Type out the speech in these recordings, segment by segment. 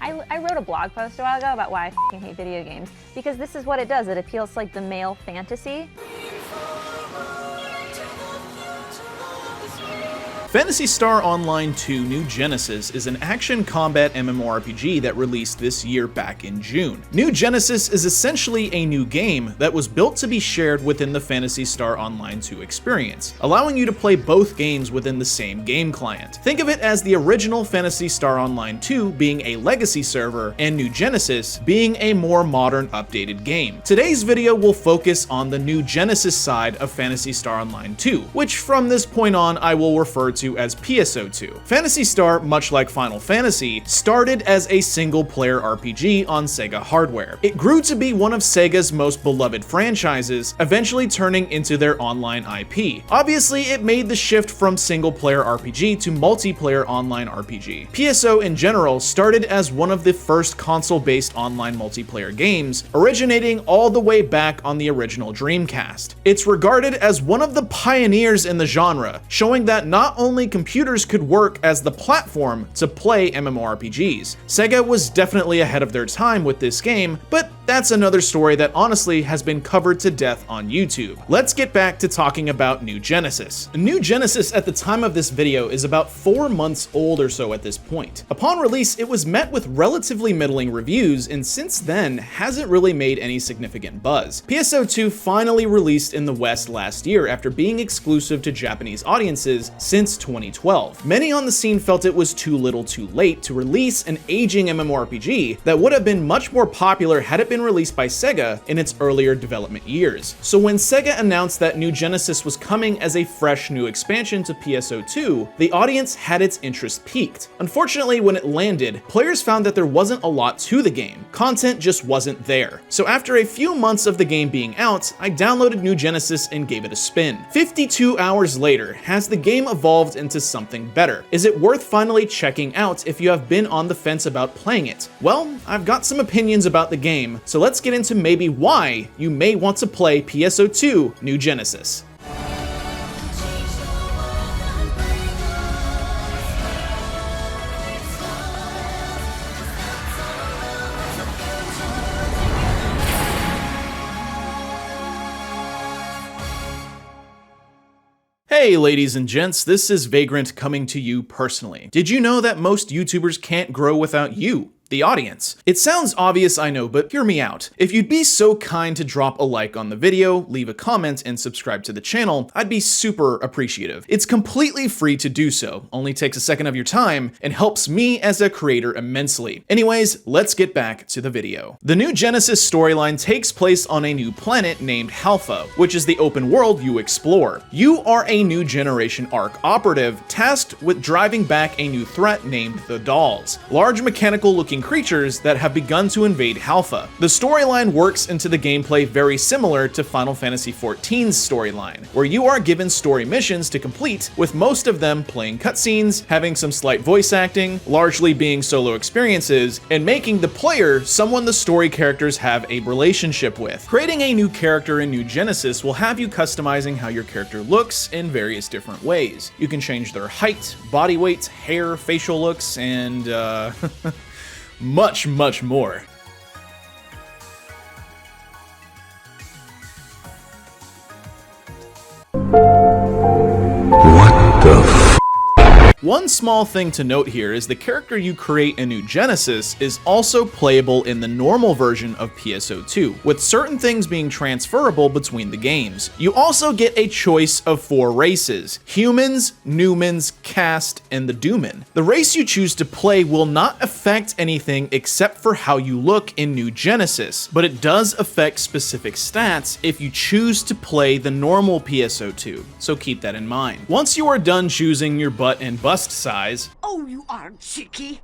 I wrote a blog post a while ago about why I f***ing hate video games, because this is what it does. It appeals to like the male fantasy. Phantasy Star Online 2 New Genesis is an action combat MMORPG that released this year back in June. New Genesis is essentially a new game that was built to be shared within the Phantasy Star Online 2 experience, allowing you to play both games within the same game client. Think of it as the original Phantasy Star Online 2 being a legacy server and New Genesis being a more modern, updated game. Today's video will focus on the New Genesis side of Phantasy Star Online 2, which from this point on I will refer to as PSO2. Phantasy Star, much like Final Fantasy, started as a single-player RPG on Sega hardware. It grew to be one of Sega's most beloved franchises, eventually turning into their online IP. Obviously, it made the shift from single-player RPG to multiplayer online RPG. PSO in general started as one of the first console-based online multiplayer games, originating all the way back on the original Dreamcast. It's regarded as one of the pioneers in the genre, showing that not only computers could work as the platform to play MMORPGs. Sega was definitely ahead of their time with this game, but that's another story that honestly has been covered to death on YouTube. Let's get back to talking about New Genesis. New Genesis at the time of this video is about 4 months old or so at this point. Upon release, it was met with relatively middling reviews, and since then hasn't really made any significant buzz. PSO2 finally released in the West last year after being exclusive to Japanese audiences since 2012. Many on the scene felt it was too little too late to release an aging MMORPG that would have been much more popular had it been released by Sega in its earlier development years. So when Sega announced that New Genesis was coming as a fresh new expansion to PSO2, the audience had its interest piqued. Unfortunately, when it landed, players found that there wasn't a lot to the game. Content just wasn't there. So after a few months of the game being out, I downloaded New Genesis and gave it a spin. 52 hours later, has the game evolved into something better? Is it worth finally checking out if you have been on the fence about playing it? Well, I've got some opinions about the game, so let's get into maybe why you may want to play PSO2 New Genesis. Hey ladies and gents, this is Vagrant coming to you personally. Did you know that most YouTubers can't grow without you, the audience? It sounds obvious, I know, but hear me out. If you'd be so kind to drop a like on the video, leave a comment, and subscribe to the channel, I'd be super appreciative. It's completely free to do so, only takes a second of your time, and helps me as a creator immensely. Anyways, let's get back to the video. The New Genesis storyline takes place on a new planet named Halpha, which is the open world you explore. You are a new generation ARC operative tasked with driving back a new threat named the Dolls, large mechanical looking creatures that have begun to invade Halpha. The storyline works into the gameplay very similar to Final Fantasy XIV's storyline, where you are given story missions to complete, with most of them playing cutscenes, having some slight voice acting, largely being solo experiences, and making the player someone the story characters have a relationship with. Creating a new character in New Genesis will have you customizing how your character looks in various different ways. You can change their height, body weight, hair, facial looks, and much more. What the f? One small thing to note here is the character you create in New Genesis is also playable in the normal version of PSO2, with certain things being transferable between the games. You also get a choice of 4 races: humans, Newmans, Caste, and the Dooman. The race you choose to play will not affect anything except for how you look in New Genesis, but it does affect specific stats if you choose to play the normal PSO2, so keep that in mind. Once you are done choosing your butt and bust size, oh, you are cheeky,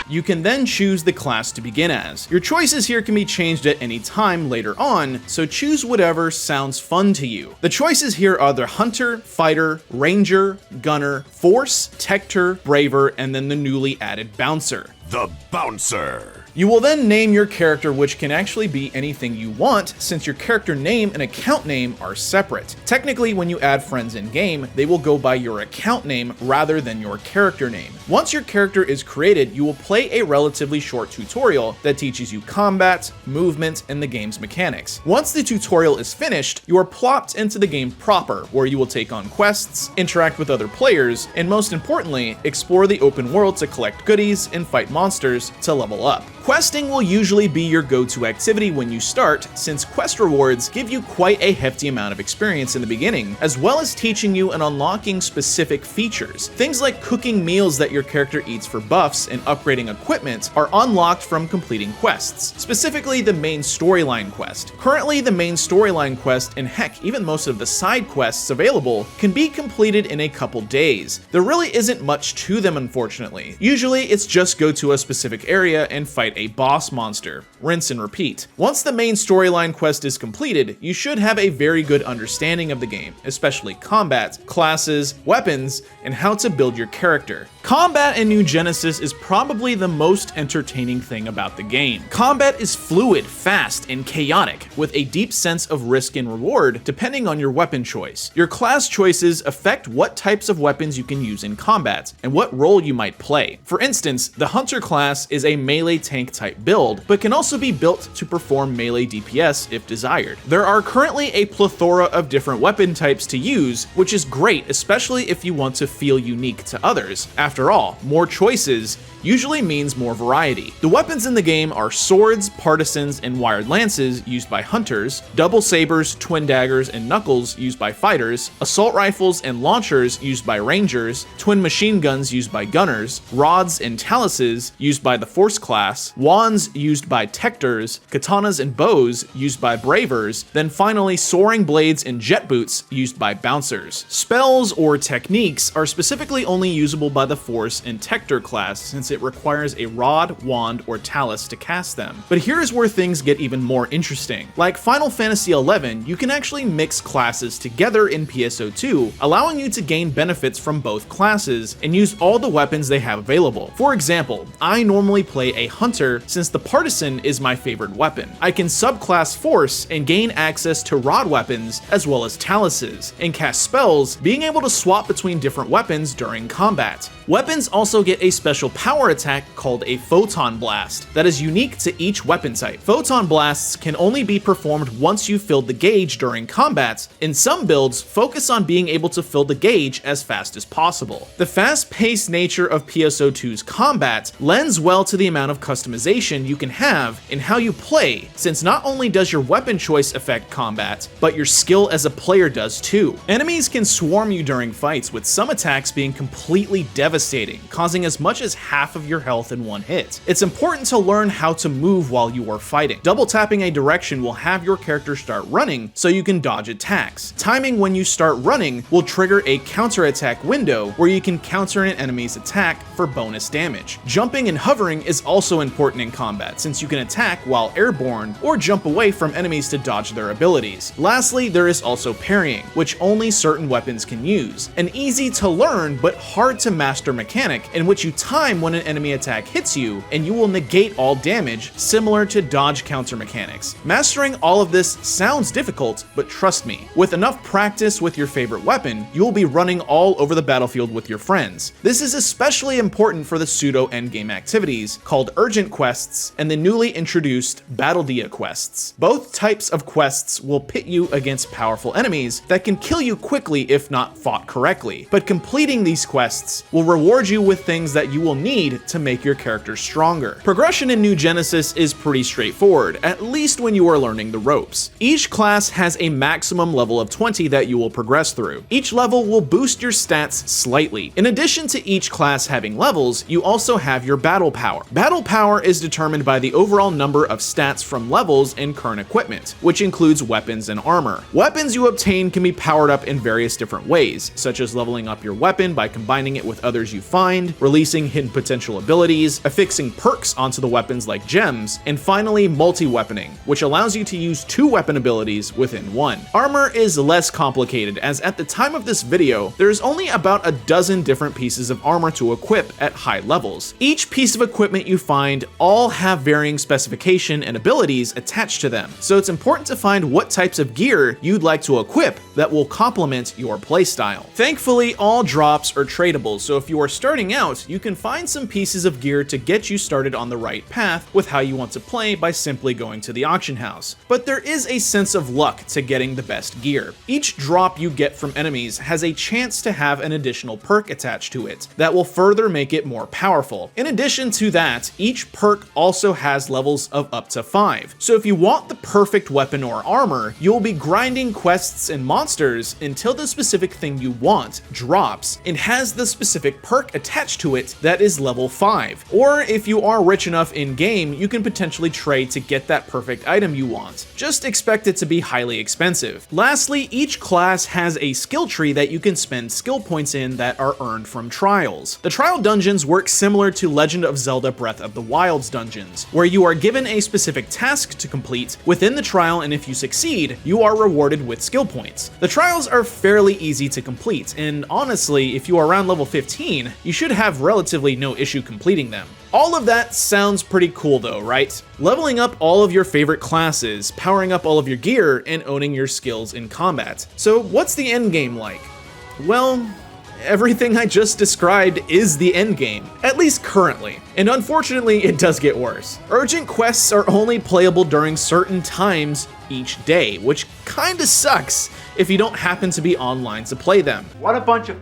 you can then choose the class to begin as. Your choices here can be changed at any time later on, so choose whatever sounds fun to you. The choices here are the Hunter, Fighter, Ranger, Gunner, Force, Tector, Braver, and then the newly added Bouncer. The Bouncer. You will then name your character, which can actually be anything you want since your character name and account name are separate. Technically, when you add friends in-game, they will go by your account name rather than your character name. Once your character is created, you will play a relatively short tutorial that teaches you combat, movement, and the game's mechanics. Once the tutorial is finished, you are plopped into the game proper, where you will take on quests, interact with other players, and most importantly, explore the open world to collect goodies and fight monsters to level up. Questing will usually be your go-to activity when you start, since quest rewards give you quite a hefty amount of experience in the beginning, as well as teaching you and unlocking specific features. Things like cooking meals that your character eats for buffs and upgrading equipment are unlocked from completing quests, specifically the main storyline quest. Currently, the main storyline quest, and heck, even most of the side quests available, can be completed in a couple days. There really isn't much to them, unfortunately. Usually, it's just go to a specific area and fight a boss monster. Rinse and repeat. Once the main storyline quest is completed, you should have a very good understanding of the game, especially combat, classes, weapons, and how to build your character. Combat in New Genesis is probably the most entertaining thing about the game. Combat is fluid, fast, and chaotic, with a deep sense of risk and reward depending on your weapon choice. Your class choices affect what types of weapons you can use in combat, and what role you might play. For instance, the Hunter class is a melee tank type build, but can also be built to perform melee DPS if desired. There are currently a plethora of different weapon types to use, which is great, especially if you want to feel unique to others. After all, more choices usually means more variety. The weapons in the game are swords, partisans, and wired lances used by hunters, double sabers, twin daggers, and knuckles used by fighters, assault rifles and launchers used by rangers, twin machine guns used by gunners, rods and taluses used by the force class, wands used by tectors, katanas and bows used by bravers, then finally soaring blades and jet boots used by bouncers. Spells or techniques are specifically only usable by the force and tector class, since it requires a rod, wand, or talus to cast them. But here's where things get even more interesting. Like Final Fantasy XI, you can actually mix classes together in PSO2, allowing you to gain benefits from both classes and use all the weapons they have available. For example, I normally play a hunter since the partisan is my favorite weapon. I can subclass force and gain access to rod weapons as well as taluses, and cast spells, being able to swap between different weapons during combat. Weapons also get a special power attack called a Photon Blast that is unique to each weapon type. Photon Blasts can only be performed once you've filled the gauge during combat, and some builds focus on being able to fill the gauge as fast as possible. The fast-paced nature of PSO2's combat lends well to the amount of customization you can have in how you play, since not only does your weapon choice affect combat, but your skill as a player does too. Enemies can swarm you during fights, with some attacks being completely devastating, causing as much as half of your health in one hit. It's important to learn how to move while you are fighting. Double tapping a direction will have your character start running so you can dodge attacks. Timing when you start running will trigger a counter-attack window where you can counter an enemy's attack for bonus damage. Jumping and hovering is also important in combat, since you can attack while airborne or jump away from enemies to dodge their abilities. Lastly, there is also parrying, which only certain weapons can use. An easy to learn but hard to master mechanic in which you time when an enemy attack hits you and you will negate all damage, similar to dodge counter mechanics. Mastering all of this sounds difficult, but trust me, with enough practice with your favorite weapon, you will be running all over the battlefield with your friends. This is especially important for the pseudo endgame activities called urgent quests and the newly introduced Battle Dia quests. Both types of quests will pit you against powerful enemies that can kill you quickly if not fought correctly, but completing these quests will reward you with things that you will need to make your character stronger. Progression in New Genesis is pretty straightforward, at least when you are learning the ropes. Each class has a maximum level of 20 that you will progress through. Each level will boost your stats slightly. In addition to each class having levels, you also have your battle power. Battle power is determined by the overall number of stats from levels and current equipment, which includes weapons and armor. Weapons you obtain can be powered up in various different ways, such as leveling up your weapon by combining it with others you find, releasing hidden potential abilities, affixing perks onto the weapons like gems, and finally multi-weaponing, which allows you to use 2 weapon abilities within one. Armor is less complicated, as at the time of this video, there is only about a dozen different pieces of armor to equip at high levels. Each piece of equipment you find all have varying specification and abilities attached to them, so it's important to find what types of gear you'd like to equip that will complement your playstyle. Thankfully, all drops are tradable, so if you are starting out, you can find some pieces of gear to get you started on the right path with how you want to play by simply going to the auction house. But there is a sense of luck to getting the best gear. Each drop you get from enemies has a chance to have an additional perk attached to it that will further make it more powerful. In addition to that, each perk also has levels of up to 5. So if you want the perfect weapon or armor, you'll be grinding quests and monsters until the specific thing you want drops and has the specific perk attached to it that is level 5. Or if you are rich enough in game, you can potentially trade to get that perfect item you want. Just expect it to be highly expensive. Lastly, each class has a skill tree that you can spend skill points in that are earned from trials. The trial dungeons work similar to Legend of Zelda Breath of the Wild's dungeons, where you are given a specific task to complete within the trial, and if you succeed, you are rewarded with skill points. The trials are fairly easy to complete, and honestly, if you are around level 15, you should have relatively no issue completing them. All of that sounds pretty cool though, right? Leveling up all of your favorite classes, powering up all of your gear, and owning your skills in combat. So what's the end game like? Well, everything I just described is the endgame, at least currently. And unfortunately, it does get worse. Urgent quests are only playable during certain times each day, which kinda sucks if you don't happen to be online to play them. What a bunch of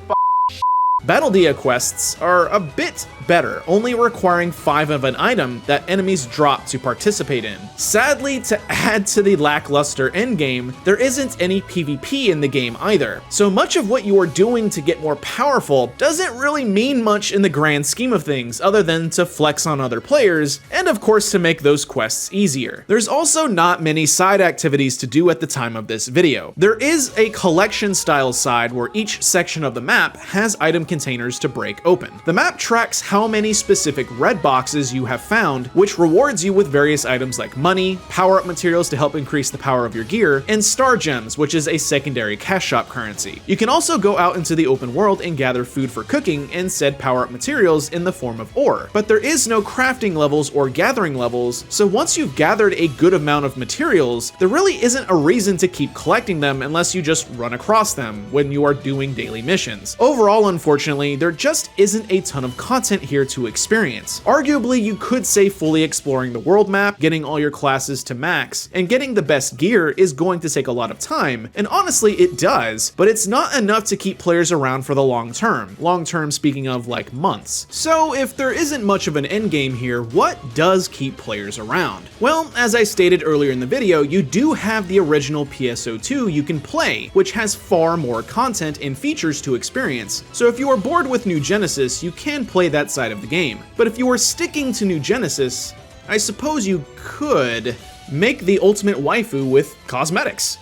Battle Dia quests are a bit better, only requiring 5 of an item that enemies drop to participate in. Sadly, to add to the lackluster endgame, there isn't any PvP in the game either, so much of what you are doing to get more powerful doesn't really mean much in the grand scheme of things other than to flex on other players, and of course to make those quests easier. There's also not many side activities to do at the time of this video. There is a collection style side where each section of the map has item containers to break open. The map tracks how many specific red boxes you have found, which rewards you with various items like money, power-up materials to help increase the power of your gear, and star gems, which is a secondary cash shop currency. You can also go out into the open world and gather food for cooking and said power-up materials in the form of ore. But there is no crafting levels or gathering levels, so once you've gathered a good amount of materials, there really isn't a reason to keep collecting them unless you just run across them when you are doing daily missions. Overall, unfortunately, there just isn't a ton of content here to experience. Arguably, you could say fully exploring the world map, getting all your classes to max, and getting the best gear is going to take a lot of time, and honestly it does, but it's not enough to keep players around for the long term. Long term speaking of like months. So if there isn't much of an endgame here, what does keep players around? Well, as I stated earlier in the video, you do have the original PSO2 you can play, which has far more content and features to experience. So if you are bored with New Genesis, you can play that side of the game. But if you are sticking to New Genesis, I suppose you could make the ultimate waifu with cosmetics.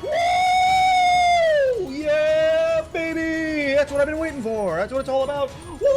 Woo! Yeah, baby! That's what I've been waiting for. That's what it's all about. Woo!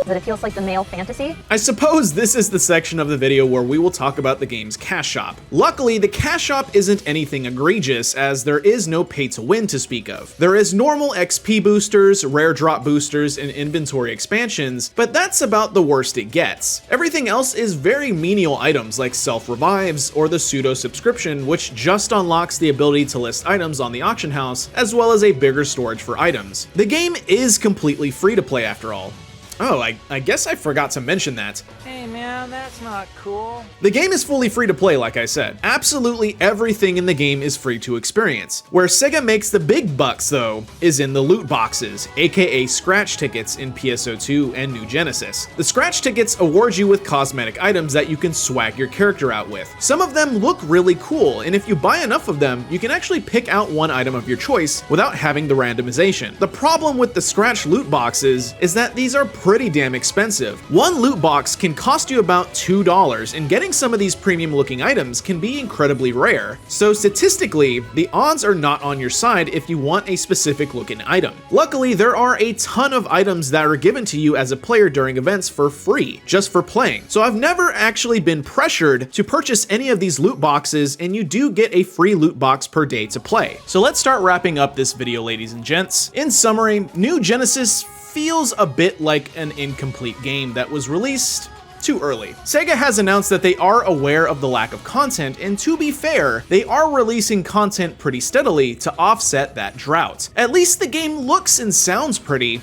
That it feels like the male fantasy. I suppose this is the section of the video where we will talk about the game's cash shop. Luckily, the cash shop isn't anything egregious, as there is no pay to win to speak of. There is normal XP boosters, rare drop boosters, and inventory expansions, but that's about the worst it gets. Everything else is very menial items like self-revives or the pseudo subscription, which just unlocks the ability to list items on the auction house, as well as a bigger storage for items. The game is completely free to play after all. Oh, I guess I forgot to mention that. Hey man, that's not cool. The game is fully free to play, like I said. Absolutely everything in the game is free to experience. Where Sega makes the big bucks, though, is in the loot boxes, aka scratch tickets in PSO2 and New Genesis. The scratch tickets award you with cosmetic items that you can swag your character out with. Some of them look really cool, and if you buy enough of them, you can actually pick out one item of your choice without having the randomization. The problem with the scratch loot boxes is that these are pretty damn expensive. One loot box can cost you about about $2, and getting some of these premium looking items can be incredibly rare. So statistically, the odds are not on your side if you want a specific looking item. Luckily, there are a ton of items that are given to you as a player during events for free, just for playing. So I've never actually been pressured to purchase any of these loot boxes, and you do get a free loot box per day to play. So let's start wrapping up this video, ladies and gents. In summary, New Genesis feels a bit like an incomplete game that was released too early. Sega has announced that they are aware of the lack of content, and to be fair, they are releasing content pretty steadily to offset that drought. At least the game looks and sounds pretty.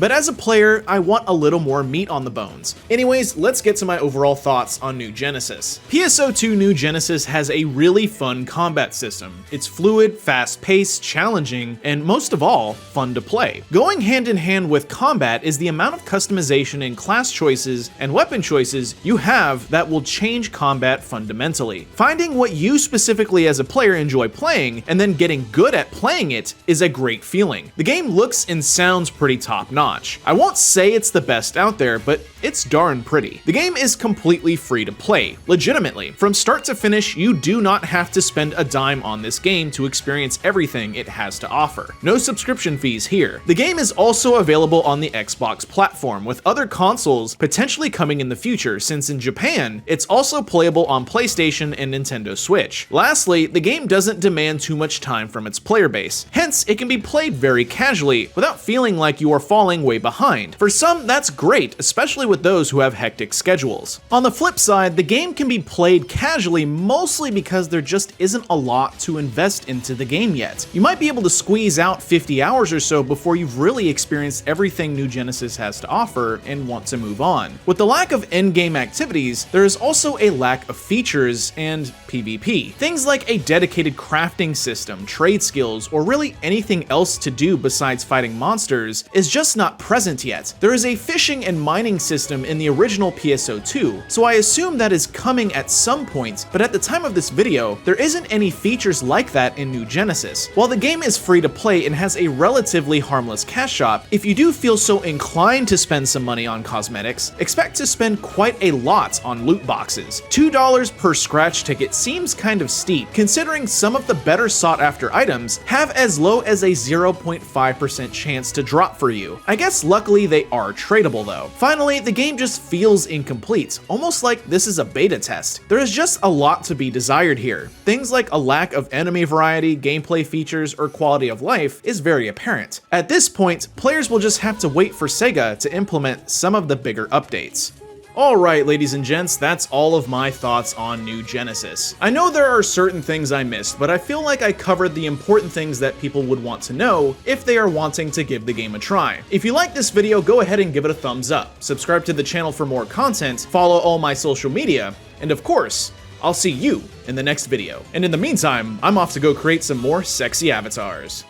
But as a player, I want a little more meat on the bones. Anyways, let's get to my overall thoughts on New Genesis. PSO2 New Genesis has a really fun combat system. It's fluid, fast-paced, challenging, and most of all, fun to play. Going hand in hand with combat is the amount of customization in class choices and weapon choices you have that will change combat fundamentally. Finding what you specifically as a player enjoy playing and then getting good at playing it is a great feeling. The game looks and sounds pretty top-notch. I won't say it's the best out there, but it's darn pretty. The game is completely free to play, legitimately. From start to finish, you do not have to spend a dime on this game to experience everything it has to offer. No subscription fees here. The game is also available on the Xbox platform, with other consoles potentially coming in the future, since in Japan, it's also playable on PlayStation and Nintendo Switch. Lastly, the game doesn't demand too much time from its player base, hence it can be played very casually without feeling like you are falling way behind. For some, that's great, especially with those who have hectic schedules. On the flip side, the game can be played casually mostly because there just isn't a lot to invest into the game yet. You might be able to squeeze out 50 hours or so before you've really experienced everything New Genesis has to offer and want to move on. With the lack of in-game activities, there is also a lack of features and PvP. Things like a dedicated crafting system, trade skills, or really anything else to do besides fighting monsters is just not present yet. There is a fishing and mining system in the original PSO2, so I assume that is coming at some point, but at the time of this video, there isn't any features like that in New Genesis. While the game is free to play and has a relatively harmless cash shop, if you do feel so inclined to spend some money on cosmetics, expect to spend quite a lot on loot boxes. $2 per scratch ticket seems kind of steep, considering some of the better sought after items have as low as a 0.5% chance to drop for you. I guess luckily they are tradable though. Finally, the game just feels incomplete, almost like this is a beta test. There is just a lot to be desired here. Things like a lack of enemy variety, gameplay features, or quality of life is very apparent. At this point, players will just have to wait for Sega to implement some of the bigger updates. Alright, ladies and gents, that's all of my thoughts on New Genesis. I know there are certain things I missed, but I feel like I covered the important things that people would want to know if they are wanting to give the game a try. If you like this video, go ahead and give it a thumbs up, subscribe to the channel for more content, follow all my social media, and of course, I'll see you in the next video. And in the meantime, I'm off to go create some more sexy avatars.